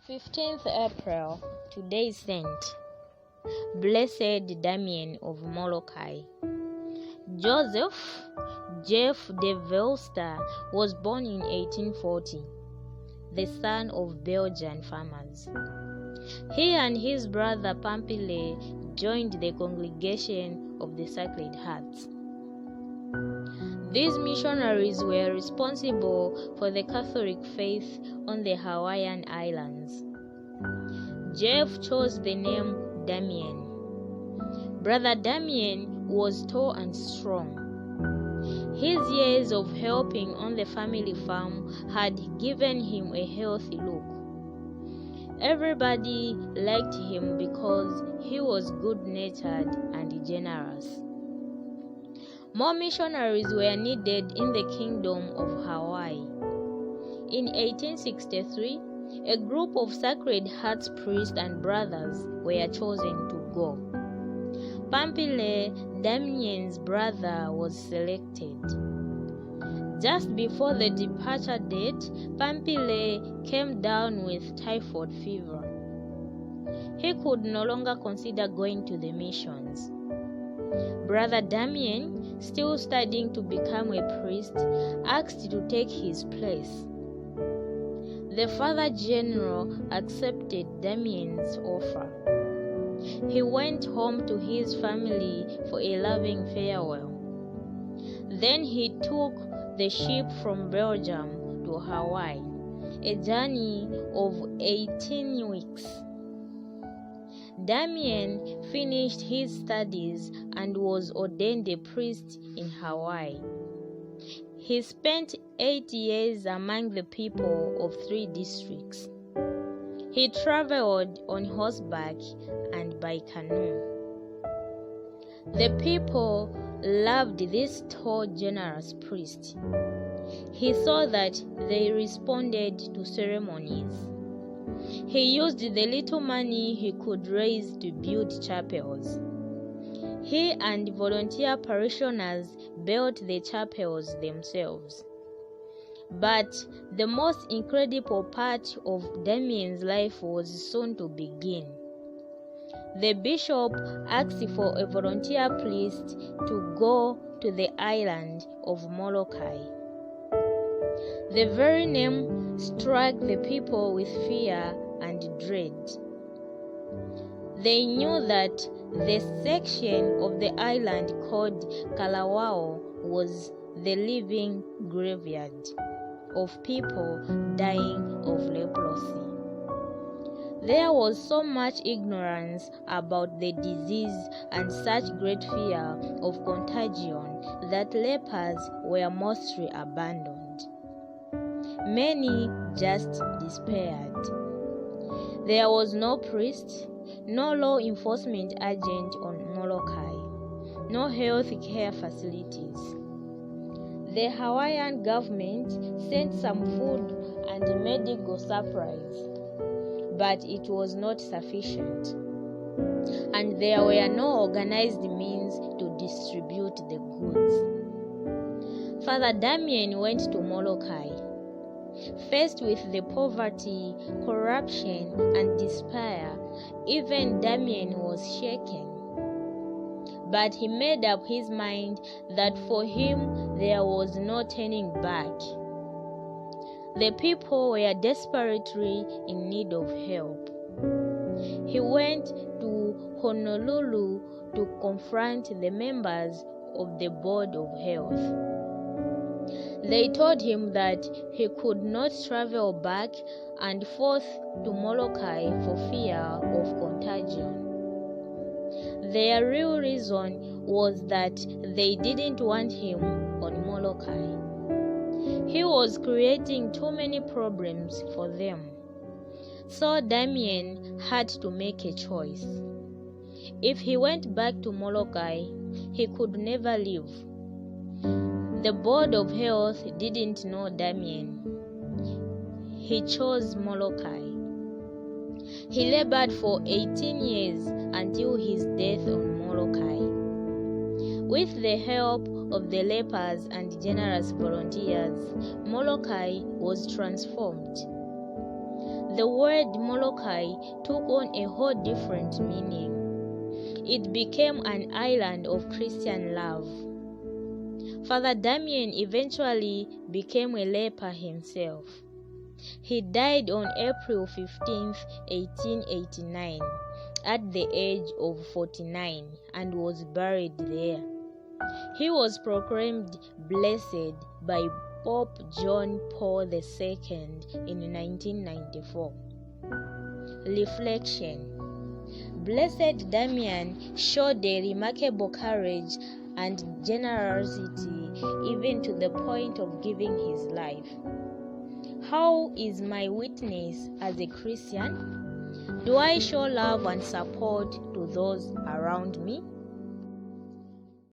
15th April, today's saint, Blessed Damien of Molokai. Joseph Jeff de Velster was born in 1840, the son of Belgian farmers. He and his brother Pampile joined the congregation of the Sacred Hearts. These missionaries were responsible for the Catholic faith on the Hawaiian Islands. Jeff chose the name Damien. Brother Damien was tall and strong. His years of helping on the family farm had given him a healthy look. Everybody liked him because he was good-natured and generous. More missionaries were needed in the Kingdom of Hawaii. In 1863, a group of Sacred Hearts priests and brothers were chosen to go. Pampile, Damien's brother, was selected. Just before the departure date, Pampile came down with typhoid fever. He could no longer consider going to the missions. Brother Damien, still studying to become a priest, asked to take his place. The Father General accepted Damien's offer. He went home to his family for a loving farewell. Then he took the ship from Belgium to Hawaii, a journey of 18 weeks. Damien finished his studies and was ordained a priest in Hawaii. He spent 8 years among the people of 3 districts. He traveled on horseback and by canoe. The people loved this tall, generous priest. He saw that they responded to ceremonies. He used the little money he could raise to build chapels. He and volunteer parishioners built the chapels themselves. But the most incredible part of Damien's life was soon to begin. The bishop asked for a volunteer priest to go to the island of Molokai. The very name struck the people with fear and dread. They knew that the section of the island called Kalawao was the living graveyard of people dying of leprosy. There was so much ignorance about the disease and such great fear of contagion that lepers were mostly abandoned. Many just despaired. There was no priest, no law enforcement agent on Molokai, no health care facilities. The Hawaiian government sent some food and medical supplies, but it was not sufficient, and there were no organized means to distribute the goods. Father Damien went to Molokai. Faced with the poverty, corruption, and despair, even Damien was shaken. But he made up his mind that for him there was no turning back. The people were desperately in need of help. He went to Honolulu to confront the members of the Board of Health. They told him that he could not travel back and forth to Molokai for fear of contagion. Their real reason was that they didn't want him on Molokai. He was creating too many problems for them. So Damien had to make a choice. If he went back to Molokai, he could never leave. The Board of Health didn't know Damien. He chose Molokai. He labored for 18 years until his death on Molokai. With the help of the lepers and generous volunteers, Molokai was transformed. the word Molokai took on a whole different meaning. It became an island of Christian love. Father Damien eventually became a leper himself. He died on April 15, 1889, at the age of 49, and was buried there. He was proclaimed blessed by Pope John Paul II in 1994. Reflection. Blessed Damien showed a remarkable courage and generosity, even to the point of giving his life. How is my witness as a Christian? Do I show love and support to those around me?